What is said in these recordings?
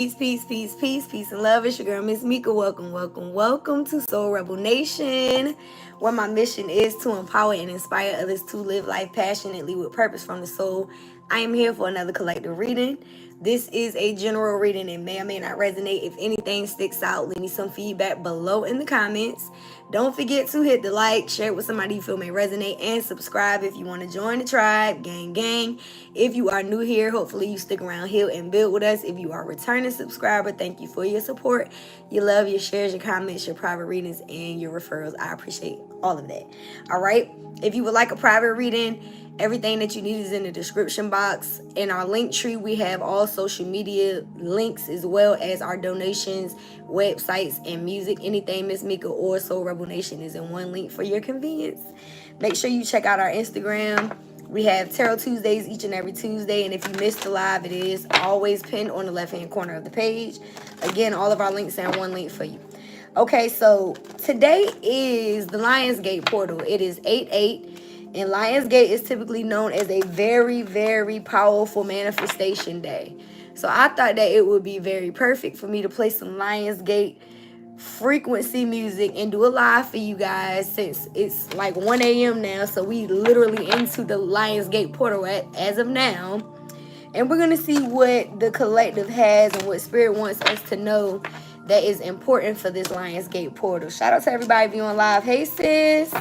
Peace and love. It's your girl, Miss Mika. Welcome to Soul Rebel Nation, where my mission is to empower and inspire others to live life passionately with purpose from the soul. I am here for another collective reading. This is a general reading. It may or may not resonate. If anything sticks out, leave me some feedback below in the comments. Don't forget to hit the like, share it with somebody you feel may resonate, and subscribe if you want to join the tribe. Gang. If you are new here, hopefully you stick around here and build with us. If you are a returning subscriber, thank you for your support, your love, your shares, your comments, your private readings, and your referrals. I appreciate all of that. All right. If you would like a private reading, everything that you need is in the description box. In our link tree, we have all social media links as well as our donations, websites, and music. Anything Miss Mika or Soul Rebel Nation is in one link for your convenience. Make sure you check out our Instagram. We have Tarot Tuesdays each and every Tuesday, and if you missed the live, it is always pinned on the left-hand corner of the page. Again, all of our links are in one link for you. Okay, so today is the Lionsgate portal. It is 8/8. And Lionsgate is typically known as a very, very powerful manifestation day. So I thought that it would be very perfect for me to play some Lionsgate frequency music and do a live for you guys, since it's like 1 a.m. now. So we literally into the Lionsgate portal as of now. And we're going to see what the collective has and what Spirit wants us to know that is important for this Lionsgate portal. Shout out to everybody viewing live. Hey, sis.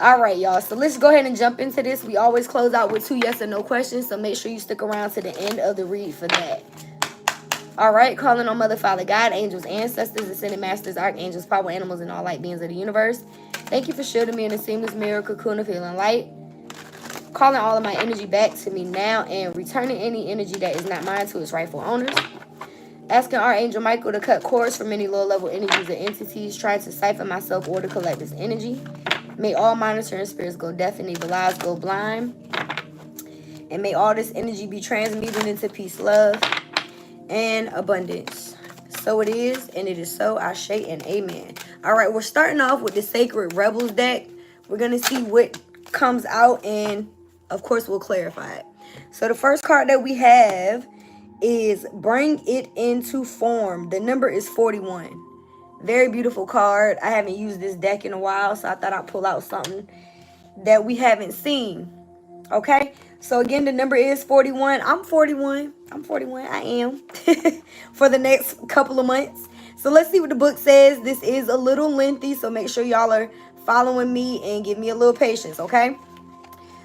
All right, y'all. So let's go ahead and jump into this. We always close out with 2 yes or no questions, so make sure you stick around to the end of the read for that. All right, calling on Mother, Father, God, angels, ancestors, ascended masters, archangels, power animals, and all light beings of the universe. Thank you for shielding me in a seamless mirror cocoon of healing light. Calling all of my energy back to me now and returning any energy that is not mine to its rightful owners. Asking Archangel Michael to cut cords from any low-level energies or entities trying to siphon myself or the collective's energy. May all monitoring spirits go deaf and evil eyes go blind. And may all this energy be transmuted into peace, love, and abundance. So it is, and it is so. Ashe and amen. All right, we're starting off with the Sacred Rebels deck. We're going to see what comes out, and of course, we'll clarify it. So the first card that we have is Bring It Into Form. The number is 41. Very beautiful card. I haven't used this deck in a while, so I thought I'd pull out something that we haven't seen. Okay? So again, the number is 41. I'm 41. I am. For the next couple of months. So let's see what the book says. This is a little lengthy, so make sure y'all are following me and give me a little patience, okay?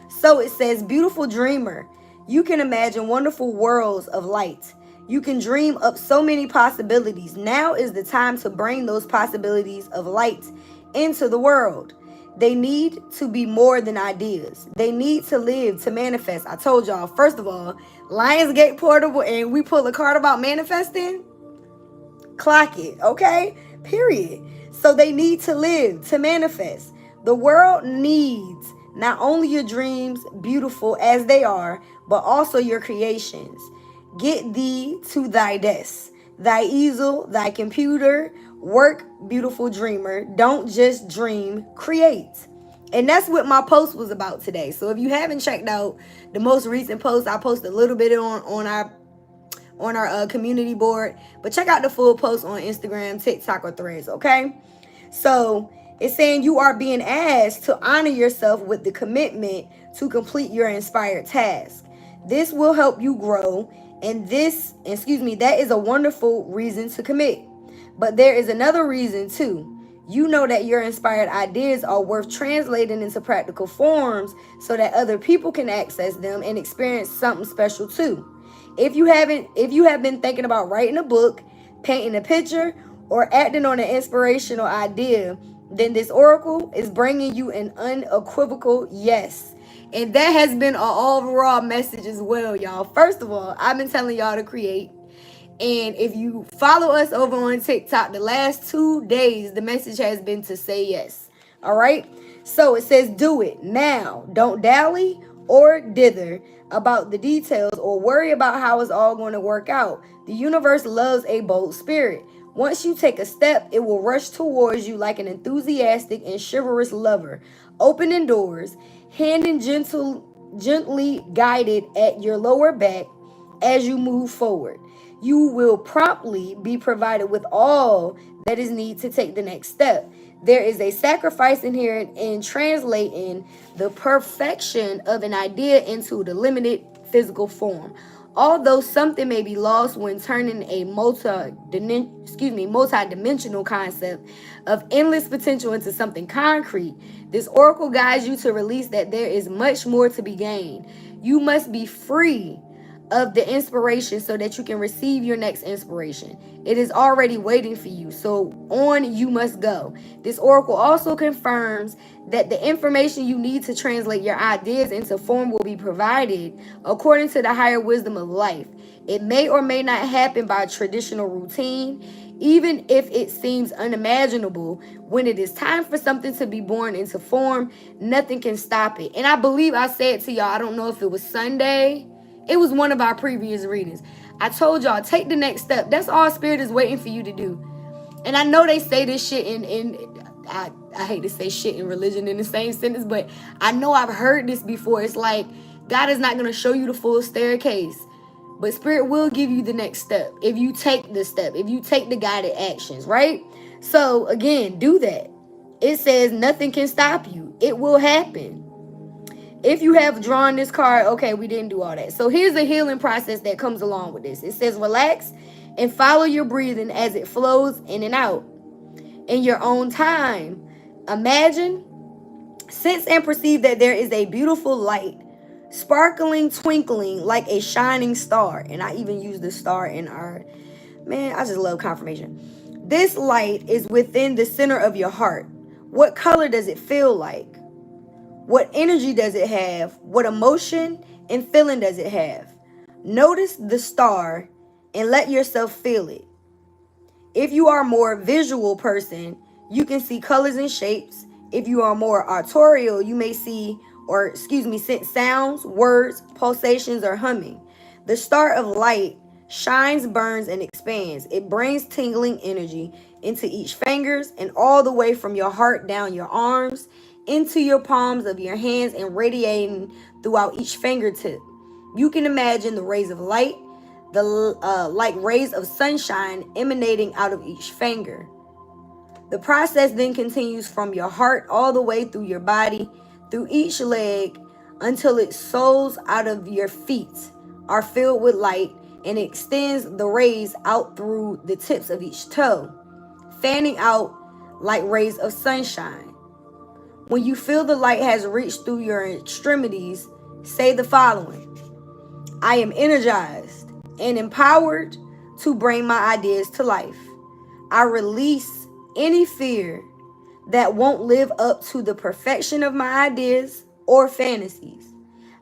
So it says, beautiful dreamer, you can imagine wonderful worlds of light. You can dream up so many possibilities. Now is the time to bring those possibilities of light into the world. They need to be more than ideas. They need to live, to manifest. I told y'all, first of all, Lionsgate portal, and we pull a card about manifesting. Clock it, okay? Period. So they need to live, to manifest. The world needs not only your dreams, beautiful as they are, but also your creations. Get thee to thy desk, thy easel, thy computer, work, beautiful dreamer. Don't just dream, create. And that's what my post was about today. So if you haven't checked out the most recent post, I posted a little bit on our community board, but check out the full post on Instagram, TikTok, or Threads, okay? So it's saying you are being asked to honor yourself with the commitment to complete your inspired task. This will help you grow. And that is a wonderful reason to commit. But there is another reason too. You know that your inspired ideas are worth translating into practical forms so that other people can access them and experience something special too. If you have been thinking about writing a book, painting a picture, or acting on an inspirational idea, then this oracle is bringing you an unequivocal yes. And that has been an overall message as well, y'all. First of all, I've been telling y'all to create. And if you follow us over on TikTok, the last 2 days, the message has been to say yes. All right? So it says do it now. Don't dally or dither about the details or worry about how it's all going to work out. The universe loves a bold spirit. Once you take a step, it will rush towards you like an enthusiastic and chivalrous lover, opening doors, hand and gently guided at your lower back as you move forward. you will promptly be provided with all that is needed to take the next step. There is a sacrifice inherent in translating the perfection of an idea into the limited physical form. Although something may be lost when turning a multi-dimensional concept of endless potential into something concrete, this oracle guides you to release that there is much more to be gained. You must be free of the inspiration so that you can receive your next inspiration. It is already waiting for you, so on you must go. This oracle also confirms that the information you need to translate your ideas into form will be provided according to the higher wisdom of life. It may or may not happen by traditional routine, even if it seems unimaginable. When it is time for something to be born into form, nothing can stop it. And I believe I said to y'all, I don't know if it was Sunday, it was one of our previous readings. I told y'all, take the next step. That's all Spirit is waiting for you to do. And I know they say this shit I hate to say shit in religion in the same sentence, but I know I've heard this before. It's like, God is not going to show you the full staircase, but Spirit will give you the next step if you take the step, if you take the guided actions, right? So again, do that. It says nothing can stop you. It will happen. If you have drawn this card, okay, we didn't do all that. So here's a healing process that comes along with this. It says relax and follow your breathing as it flows in and out in your own time. Imagine, sense, and perceive that there is a beautiful light, sparkling, twinkling like a shining star. And I even use the star in our, man, I just love confirmation. This light is within the center of your heart. What color does it feel like? What energy does it have? What emotion and feeling does it have? Notice the star and let yourself feel it. If you are a more visual person, you can see colors and shapes. If you are more auditorial, you may sense sounds, words, pulsations, or humming. The star of light shines, burns, and expands. It brings tingling energy into each fingers and all the way from your heart down your arms into your palms of your hands and radiating throughout each fingertip. You can imagine the rays of light, like rays of sunshine emanating out of each finger. The process then continues from your heart all the way through your body, through each leg, until its soles out of your feet are filled with light, and extends the rays out through the tips of each toe, fanning out like rays of sunshine. When you feel the light has reached through your extremities, say the following: I am energized and empowered to bring my ideas to life. I release any fear that won't live up to the perfection of my ideas or fantasies.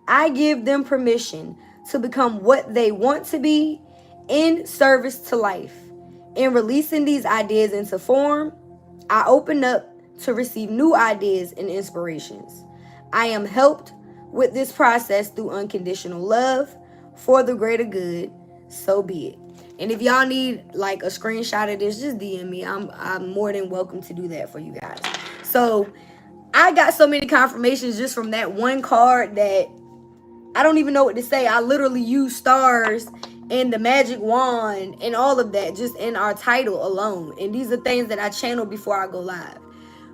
I give them permission to become what they want to be in service to life. In releasing these ideas into form, I open up to receive new ideas and inspirations. I am helped with this process through unconditional love for the greater good, so be it. And if y'all need like a screenshot of this, just DM me. I'm more than welcome to do that for you guys. So I got so many confirmations just from that one card that I don't even know what to say. I literally use stars and the magic wand and all of that just in our title alone. And these are things that I channel before I go live.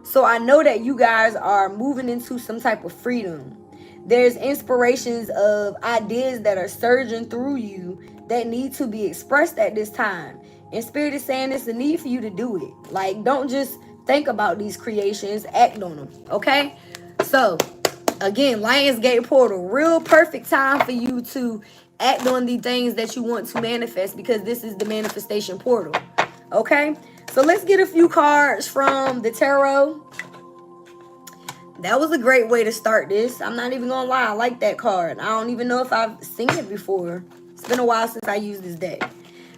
So I know that you guys are moving into some type of freedom. There's inspirations of ideas that are surging through you that need to be expressed at this time. And Spirit is saying it's a need for you to do it. Like, don't just think about these creations, act on them, okay? So, again, Lionsgate portal, real perfect time for you to act on the things that you want to manifest, because this is the manifestation portal, okay? So let's get a few cards from the tarot. That was a great way to start this. I'm not even gonna lie, I like that card. I don't even know if I've seen it before. It's been a while since I used this deck.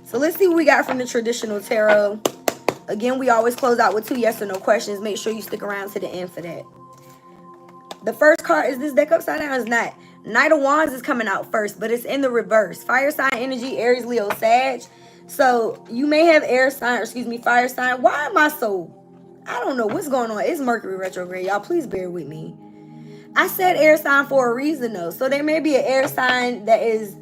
So let's see what we got from the traditional tarot. Again, we always close out with 2 yes or no questions. Make sure you stick around to the end for that. The first card, is this deck upside down? It's not. Knight of Wands is coming out first, but it's in the reverse. Fire sign energy, Aries, Leo, Sag. So you may have fire sign. Why am I so, I don't know what's going on. It's Mercury retrograde, y'all. Please bear with me. I said air sign for a reason though. So there may be an air sign that is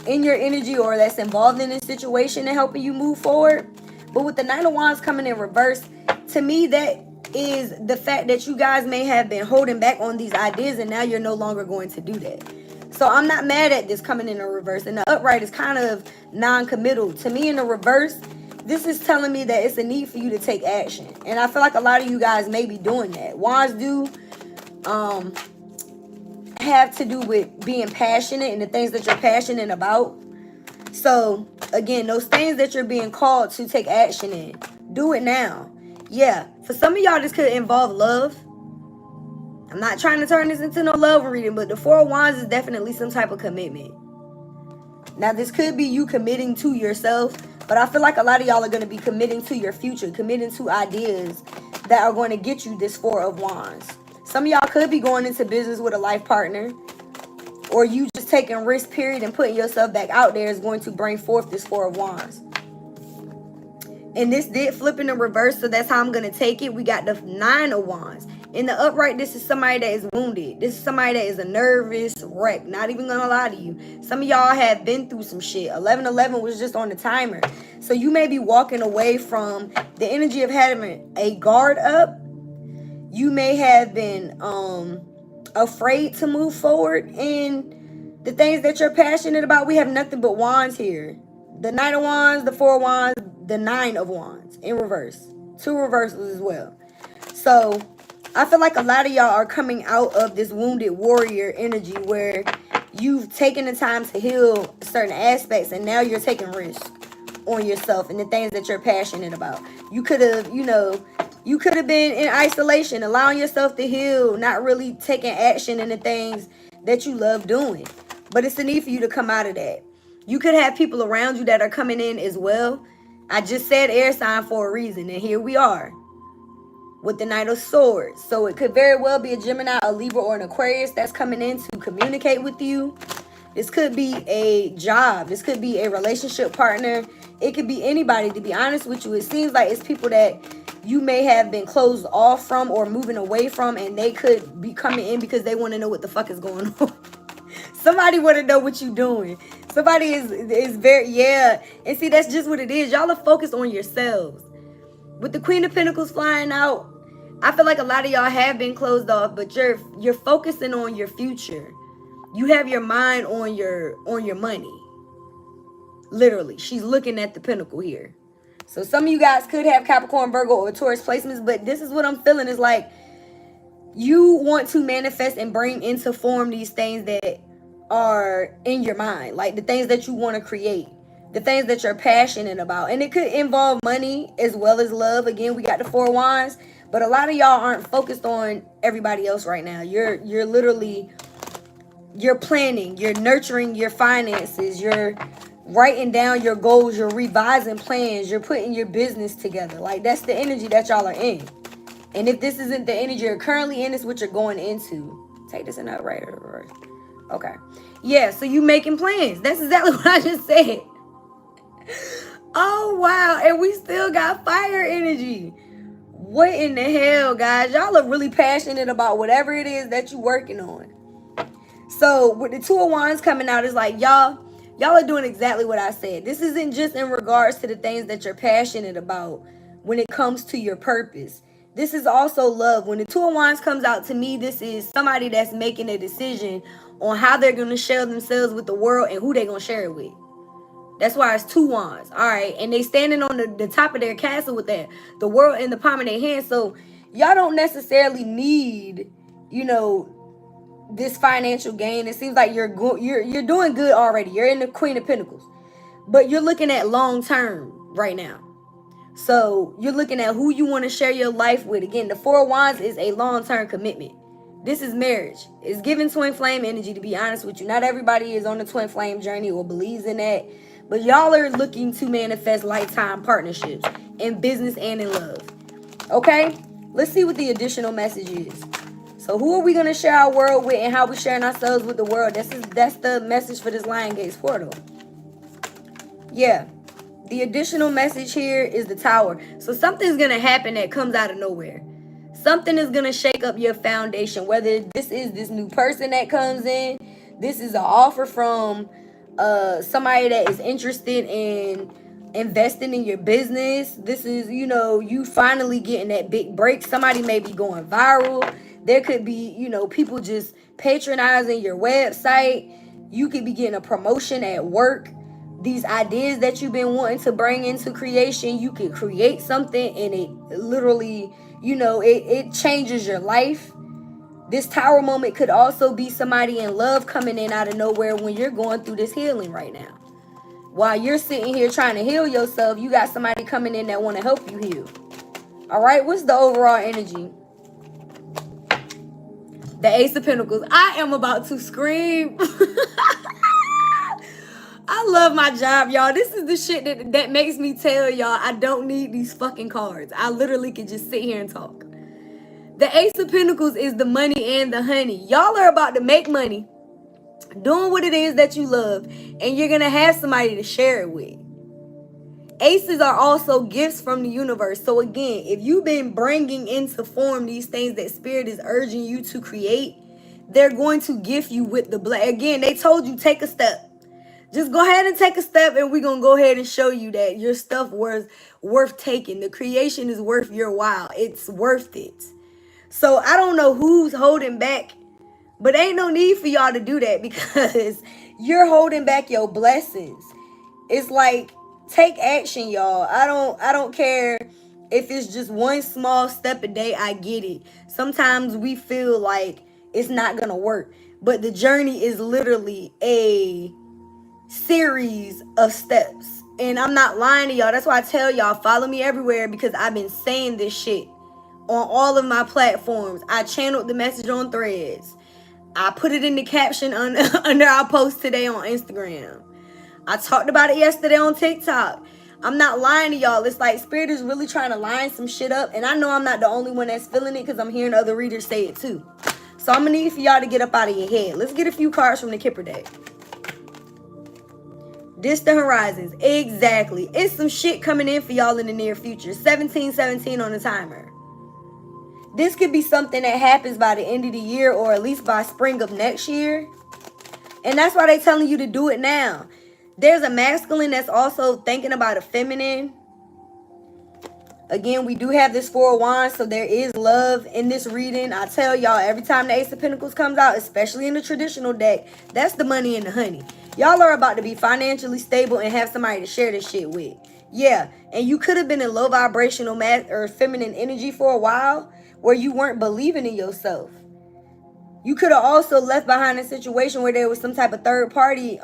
in your energy or that's involved in this situation and helping you move forward. But with the Knight of Wands coming in reverse, to me, that is the fact that you guys may have been holding back on these ideas and now you're no longer going to do that. So I'm not mad at this coming in a reverse. And the upright is kind of non-committal. To me, in the reverse, this is telling me that it's a need for you to take action. And I feel like a lot of you guys may be doing that. Wands do have to do with being passionate and the things that you're passionate about. So again, those things that you're being called to take action in, do it now. Yeah, for some of y'all, this could involve love. I'm not trying to turn this into no love reading, but the Four of Wands is definitely some type of commitment. Now, this could be you committing to yourself, but I feel like a lot of y'all are going to be committing to your future, committing to ideas that are going to get you this Four of Wands. Some of y'all could be going into business with a life partner, or you just taking risk, period, and putting yourself back out there is going to bring forth this Four of Wands. And this did flip in the reverse, so that's how I'm going to take it. We got the Nine of Wands. In the upright, this is somebody that is wounded. This is somebody that is a nervous wreck. Not even going to lie to you. Some of y'all have been through some shit. 1111 was just on the timer. So you may be walking away from the energy of having a guard up. You may have been afraid to move forward in the things that you're passionate about. We have nothing but wands here. The Knight of Wands, the Four of Wands, the Nine of Wands in reverse. Two reversals as well. So I feel like a lot of y'all are coming out of this wounded warrior energy where you've taken the time to heal certain aspects and now you're taking risk on yourself and the things that you're passionate about. You could have, you could have been in isolation, allowing yourself to heal, not really taking action in the things that you love doing. But it's a need for you to come out of that. You could have people around you that are coming in as well. I just said air sign for a reason, and here we are with the Knight of Swords. So it could very well be a Gemini, a Libra, or an Aquarius that's coming in to communicate with you. This could be a job. This could be a relationship partner. It could be anybody, to be honest with you. It seems like it's people that you may have been closed off from or moving away from, and they could be coming in because they want to know what the fuck is going on. Somebody want to know what you're doing. Somebody is very, yeah. And see, that's just what it is. Y'all are focused on yourselves. With the Queen of Pentacles flying out, I feel like a lot of y'all have been closed off, but you're focusing on your future. You have your mind on your money. Literally, she's looking at the Pentacle here. So some of you guys could have Capricorn, Virgo, or Taurus placements, but this is what I'm feeling is like you want to manifest and bring into form these things that are in your mind, like the things that you want to create, the things that you're passionate about. And it could involve money as well as love. Again, we got the Four of Wands, but a lot of y'all aren't focused on everybody else right now. You're literally, you're planning, you're nurturing your finances, you're writing down your goals, you're revising plans, you're putting your business together. Like, that's the energy that y'all are in. And if this isn't the energy you're currently in, it's what you're going into. Take this in that right or reverse. Okay. Yeah, so you making plans. That's exactly what I just said. Oh, wow. And we still got fire energy. What in the hell, guys? Y'all are really passionate about whatever it is that you're working on. So with the Two of Wands coming out, it's like y'all are doing exactly what I said. This isn't just in regards to the things that you're passionate about when it comes to your purpose. This is also love. When the Two of Wands comes out, to me, this is somebody that's making a decision on how they're going to share themselves with the world and who they're going to share it with. That's why it's two wands. All right. And they standing on the top of their castle with that, the world in the palm of their hand. So y'all don't necessarily need, this financial gain. It seems like you're doing good already. You're in the Queen of Pentacles, but you're looking at long term right now. So you're looking at who you want to share your life with. Again, the Four of Wands is a long-term commitment. This is marriage. It's giving twin flame energy, to be honest with you. Not everybody is on the twin flame journey or believes in that. But y'all are looking to manifest lifetime partnerships in business and in love. Okay? Let's see what the additional message is. So who are we going to share our world with and how we're sharing ourselves with the world? That's the message for this Lion Gates portal. Yeah. The additional message here is the Tower. So something's going to happen that comes out of nowhere. Something is going to shake up your foundation. Whether this is this new person that comes in, this is an offer from somebody that is interested in investing in your business. This is, you know, you finally getting that big break. Somebody may be going viral. There could be, you know, people just patronizing your website. You could be getting a promotion at work. These ideas that you've been wanting to bring into creation, you could create something and it literally, you know, it changes your life. This tower moment could also be somebody in love coming in out of nowhere when you're going through this healing right now. While you're sitting here trying to heal yourself, you got somebody coming in that want to help you heal. All right, what's the overall energy? The Ace of Pentacles. I am about to scream. I love my job, y'all. This is the shit that makes me tell y'all I don't need these fucking cards. I literally could just sit here and talk. The Ace of Pentacles is the money and the honey. Y'all are about to make money, doing what it is that you love, and you're going to have somebody to share it with. Aces are also gifts from the universe. So again, if you've been bringing into form these things that Spirit is urging you to create, they're going to gift you with the again, they told you take a step. Just go ahead and take a step, and we're going to go ahead and show you that your stuff was worth taking. The creation is worth your while. It's worth it. So I don't know who's holding back, but ain't no need for y'all to do that because you're holding back your blessings. It's like, take action, y'all. I don't care if it's just one small step a day. I get it. Sometimes we feel like it's not going to work, but the journey is literally a series of steps. And I'm not lying to y'all. That's why I tell y'all, follow me everywhere, because I've been saying this shit on all of my platforms. I channeled the message on Threads. I put it in the caption under our post today on Instagram. I talked about it yesterday on TikTok. I'm not lying to y'all. It's like Spirit is really trying to line some shit up. And I know I'm not the only one that's feeling it, because I'm hearing other readers say it too. So I'm going to need for y'all to get up out of your head. Let's get a few cards from the Kipper deck. Distant horizons. Exactly. It's some shit coming in for y'all in the near future. 1717 on the timer. This could be something that happens by the end of the year, or at least by spring of next year. And that's why they're telling you to do it now. There's a masculine that's also thinking about a feminine. Again, we do have this Four of Wands, so there is love in this reading. I tell y'all, every time the Ace of Pentacles comes out, especially in the traditional deck, that's the money and the honey. Y'all are about to be financially stable and have somebody to share this shit with. Yeah, and you could have been in low vibrational or feminine energy for a while where you weren't believing in yourself. You could have also left behind a situation where there was some type of third party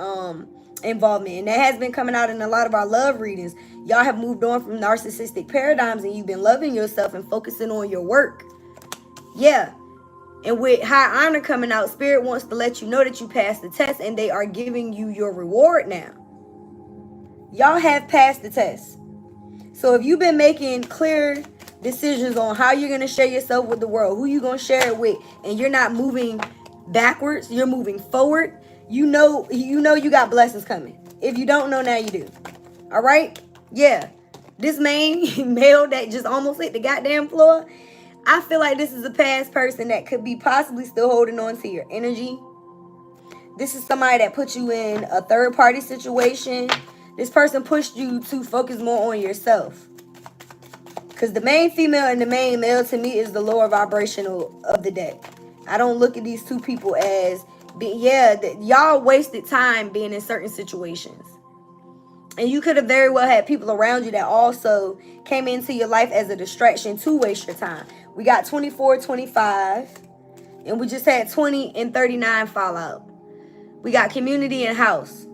involvement, and that has been coming out in a lot of our love readings. Y'all have moved on from narcissistic paradigms, and you've been loving yourself and focusing on your work. Yeah. And with high honor coming out, Spirit wants to let you know that you passed the test, and they are giving you your reward now. Y'all have passed the test. So if you've been making clear decisions on how you're going to share yourself with the world, who you're going to share it with, and you're not moving backwards, you're moving forward, you know you got blessings coming. If you don't know, now you do. All right? Yeah. This male that just almost hit the goddamn floor, I feel like this is a past person that could be possibly still holding on to your energy. This is somebody that put you in a third party situation. This person pushed you to focus more on yourself. Because the main female and the main male, to me, is the lower vibrational of the deck. I don't look at these two people as, y'all wasted time being in certain situations. And you could have very well had people around you that also came into your life as a distraction to waste your time. We got 24, 25, and we just had 20 and 39 fall out. We got community and house.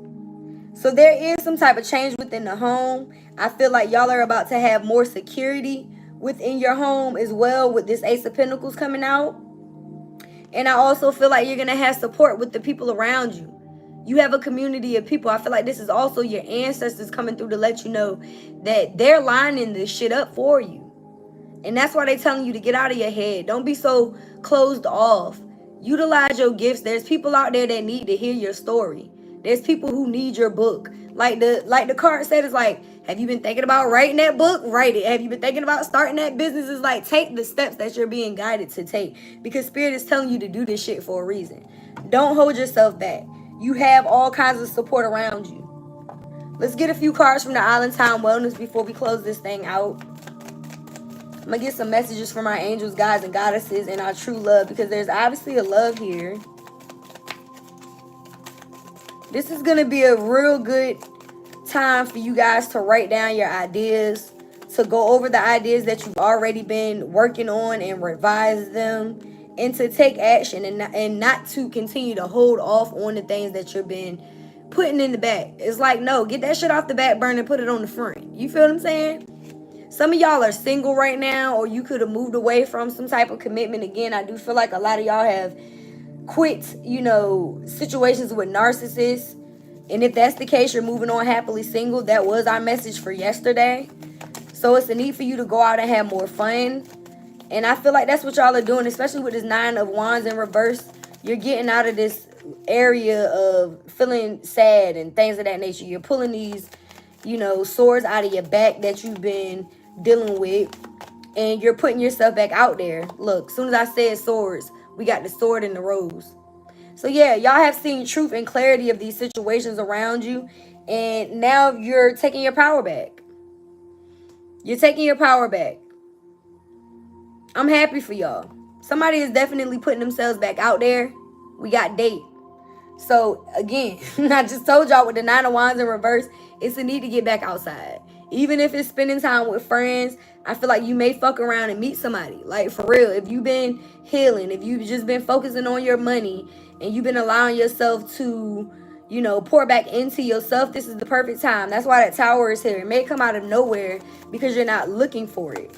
So there is some type of change within the home. I feel like y'all are about to have more security within your home as well, with this Ace of Pentacles coming out. And I also feel like you're going to have support with the people around you. You have a community of people. I feel like this is also your ancestors coming through to let you know that they're lining this shit up for you. And that's why they're telling you to get out of your head. Don't be so closed off. Utilize your gifts. There's people out there that need to hear your story. There's people who need your book. Like the card said, it's like, have you been thinking about writing that book? Write it. Have you been thinking about starting that business? It's like, take the steps that you're being guided to take. Because Spirit is telling you to do this shit for a reason. Don't hold yourself back. you have all kinds of support around you. Let's get a few cards from the Island Time Wellness before we close this thing out. I'm going to get some messages from our angels, gods, and goddesses and our true love, because there's obviously a love here. This is going to be a real good time for you guys to write down your ideas, to go over the ideas that you've already been working on and revise them, and to take action and not to continue to hold off on the things that you've been putting in the back. It's like, no, get that shit off the back burner and put it on the front. You feel what I'm saying? Some of y'all are single right now, or you could have moved away from some type of commitment. Again, I do feel like a lot of y'all have quit, situations with narcissists. And if that's the case, you're moving on happily single. That was our message for yesterday. So it's a need for you to go out and have more fun. And I feel like that's what y'all are doing, especially with this 9 of Wands in reverse. You're getting out of this area of feeling sad and things of that nature. You're pulling these, swords out of your back that you've been dealing with, and you're putting yourself back out there. Look, as soon as I said swords, we got the sword and the rose. So yeah, y'all have seen truth and clarity of these situations around you, and now you're taking your power back. You're taking your power back. I'm happy for y'all. Somebody is definitely putting themselves back out there. We got date. So again, I just told y'all with the 9 of Wands in reverse, it's a need to get back outside. Even if it's spending time with friends, I feel like you may fuck around and meet somebody. Like, for real, if you've been healing, if you've just been focusing on your money and you've been allowing yourself to, pour back into yourself, this is the perfect time. That's why that Tower is here. It may come out of nowhere because you're not looking for it.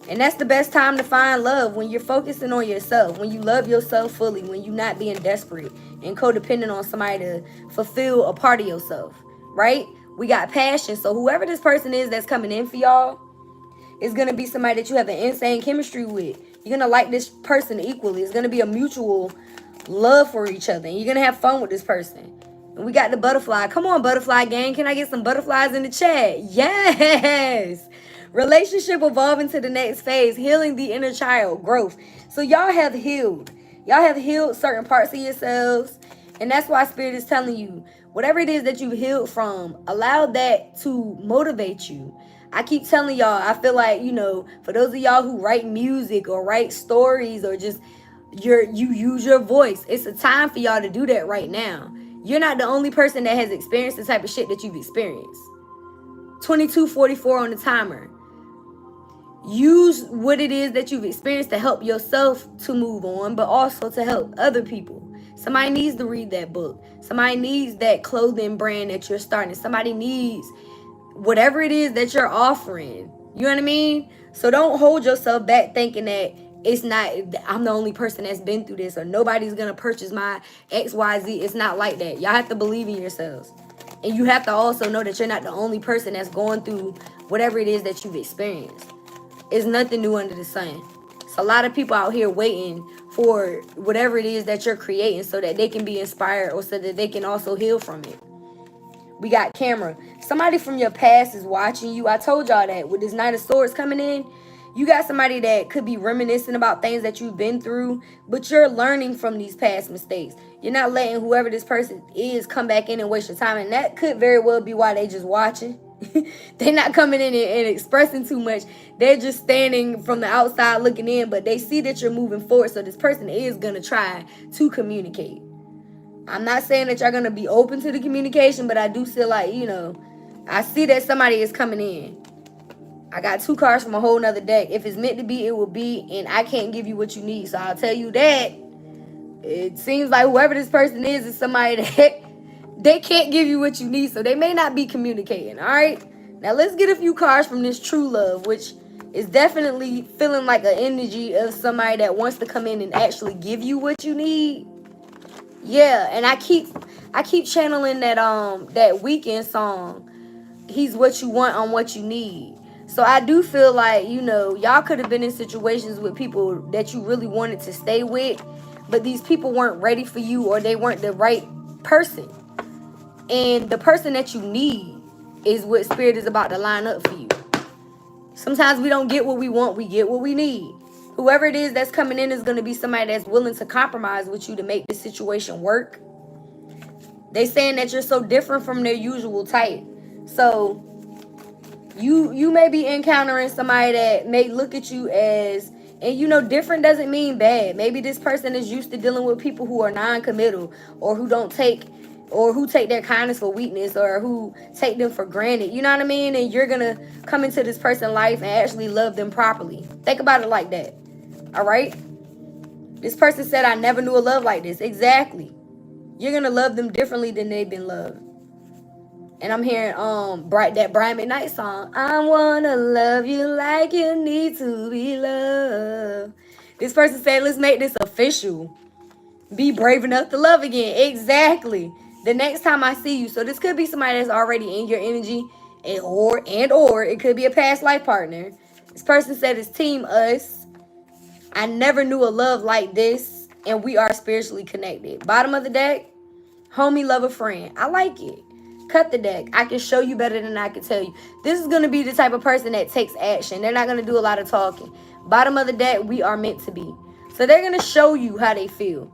And that's the best time to find love, when you're focusing on yourself, when you love yourself fully, when you're not being desperate and codependent on somebody to fulfill a part of yourself, right? We got passion. So whoever this person is that's coming in for y'all is going to be somebody that you have an insane chemistry with. You're going to like this person equally. It's going to be a mutual love for each other. And you're going to have fun with this person. And we got the butterfly. Come on, butterfly gang. Can I get some butterflies in the chat? Yes. Relationship evolving to the next phase. Healing the inner child. Growth. So y'all have healed. Y'all have healed certain parts of yourselves. And that's why Spirit is telling you, whatever it is that you've healed from, allow that to motivate you. I keep telling y'all, I feel like, for those of y'all who write music or write stories or just you use your voice, it's a time for y'all to do that right now. You're not the only person that has experienced the type of shit that you've experienced. 22:44 on the timer. Use what it is that you've experienced to help yourself to move on, but also to help other people. Somebody needs to read that book. Somebody needs that clothing brand that you're starting. Somebody needs whatever it is that you're offering. You know what I mean? So don't hold yourself back thinking that I'm the only person that's been through this, or nobody's going to purchase my XYZ. It's not like that. Y'all have to believe in yourselves. And you have to also know that you're not the only person that's going through whatever it is that you've experienced. It's nothing new under the sun. It's a lot of people out here waiting for whatever it is that you're creating so that they can be inspired, or so that they can also heal from it. We got camera. Somebody from your past is watching you. I told y'all that with this Knight of Swords coming in, you got somebody that could be reminiscing about things that you've been through, but you're learning from these past mistakes. You're not letting whoever this person is come back in and waste your time. And that could very well be why they just watching. They're not coming in and expressing too much. They're just standing from the outside looking in, but they see that you're moving forward. So this person is going to try to communicate. I'm not saying that y'all going to be open to the communication, but I do feel like, I see that somebody is coming in. I got 2 cards from a whole nother deck. If it's meant to be, it will be, and I can't give you what you need. So I'll tell you that it seems like whoever this person is somebody that they can't give you what you need, so they may not be communicating, all right? Now, let's get a few cards from this true love, which is definitely feeling like an energy of somebody that wants to come in and actually give you what you need. Yeah, and I keep channeling that Weekend song, He's What You Want on What You Need. So I do feel like, y'all could have been in situations with people that you really wanted to stay with, but these people weren't ready for you, or they weren't the right person. And the person that you need is what Spirit is about to line up for you. Sometimes we don't get what we want, we get what we need. Whoever it is that's coming in is going to be somebody that's willing to compromise with you to make the situation work. They saying that you're so different from their usual type. So you may be encountering somebody that may look at you as, and you know, different doesn't mean bad. Maybe this person is used to dealing with people who are non-committal, or who don't take, or who take their kindness for weakness, or who take them for granted. You know what I mean? And you're gonna come into this person's life and actually love them properly. Think about it like that. All right? This person said, I never knew a love like this. Exactly. You're gonna love them differently than they've been loved. And I'm hearing that Brian McKnight song. I wanna love you like you need to be loved. This person said, let's make this official. Be brave enough to love again. Exactly. The next time I see you. So this could be somebody that's already in your energy, or it could be a past life partner. This person said it's Team Us. I never knew a love like this, and we are spiritually connected. Bottom of the deck, homie, love a friend. I like it. Cut the deck. I can show you better than I can tell you. This is going to be the type of person that takes action. They're not going to do a lot of talking. Bottom of the deck, we are meant to be. So they're going to show you how they feel.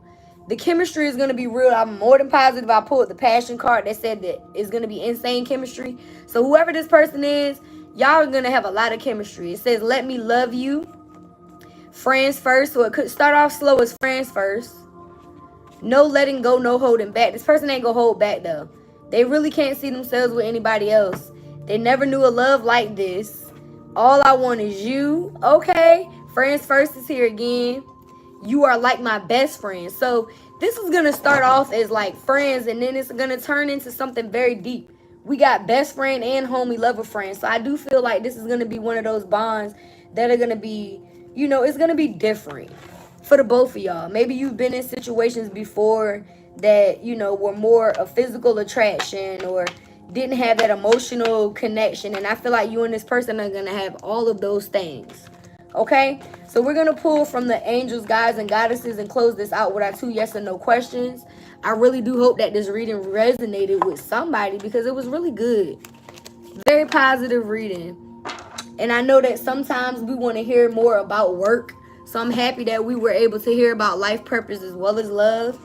The chemistry is going to be real. I'm more than positive. I pulled the passion card that said that it's going to be insane chemistry. So whoever this person is, y'all are going to have a lot of chemistry. It says, let me love you. Friends first. So it could start off slow as friends first. No letting go, no holding back. This person ain't going to hold back though. They really can't see themselves with anybody else. They never knew a love like this. All I want is you. Okay. Friends first is here again. You are like my best friend. So this is going to start off as like friends, and then it's going to turn into something very deep. We got best friend and homie lover friend. So I do feel like this is going to be one of those bonds that are going to be, you know, it's going to be different for the both of y'all. Maybe you've been in situations before that, you know, were more a physical attraction or didn't have that emotional connection. And I feel like you and this person are going to have all of those things. Okay? So we're going to pull from the angels, guides, and goddesses and close this out with our 2 yes and no questions. I really do hope that this reading resonated with somebody because it was really good. Very positive reading. And I know that sometimes we want to hear more about work. So I'm happy that we were able to hear about life purpose as well as love.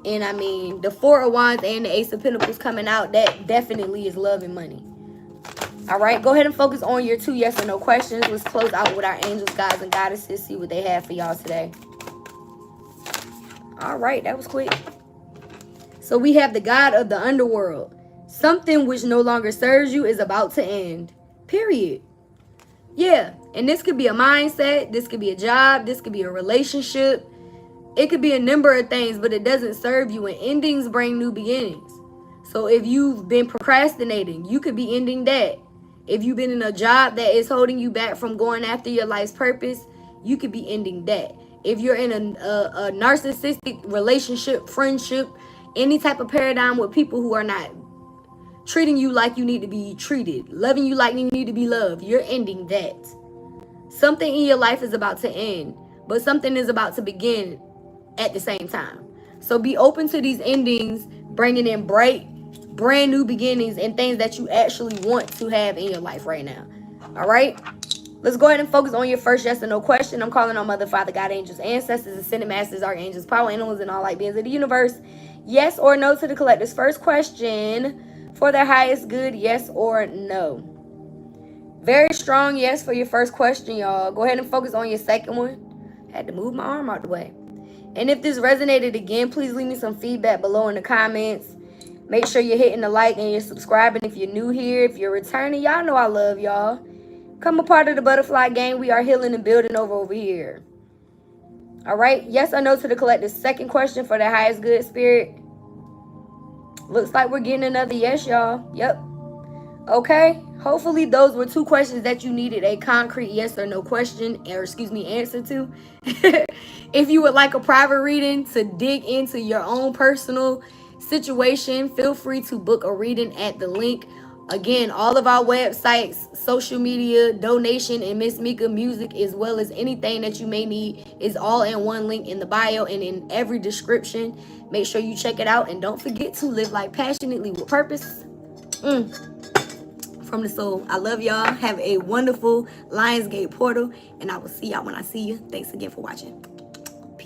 And I mean, the 4 of Wands and the Ace of Pentacles coming out, that definitely is love and money. All right, go ahead and focus on your 2 yes or no questions. Let's close out with our angels, guides, and goddesses. See what they have for y'all today. All right, that was quick. So we have the God of the underworld. Something which no longer serves you is about to end. Period. Yeah, and this could be a mindset. This could be a job. This could be a relationship. It could be a number of things, but it doesn't serve you. And endings bring new beginnings. So if you've been procrastinating, you could be ending that. If you've been in a job that is holding you back from going after your life's purpose, you could be ending that. If you're in a narcissistic relationship, friendship, any type of paradigm with people who are not treating you like you need to be treated, loving you like you need to be loved, you're ending that. Something in your life is about to end, but something is about to begin at the same time. So be open to these endings, bringing in bright, brand new beginnings and things that you actually want to have in your life right now. All right, let's go ahead and focus on your first yes or no question. I'm calling on Mother, Father, God, angels, ancestors, ascended masters, archangels, power animals, and all light beings of the universe. Yes or no to the collector's first question for their highest good. Yes or no. Very strong yes for your first question, y'all. Go ahead and focus on your second one. Had to move my arm out the way. And if this resonated again, please leave me some feedback below in the comments. Make sure you're hitting the like and you're subscribing if you're new here. If you're returning, y'all know I love y'all. Come a part of the butterfly gang. We are healing and building over here. All right. Yes or no to the collector's second question for the highest good, spirit. Looks like we're getting another yes, y'all. Yep. Okay. Hopefully those were 2 questions that you needed a concrete yes or no question, or excuse me, answer to. If you would like a private reading to dig into your own personal situation, feel free to book a reading at the link. Again, all of our websites, social media, donation, and Miss Mika music, as well as anything that you may need, is all in one link in the bio and in every description. Make sure you check it out, and don't forget to live life passionately with purpose. From the soul. I love y'all. Have a wonderful Lionsgate portal, and I will see y'all when I see you. Thanks again for watching.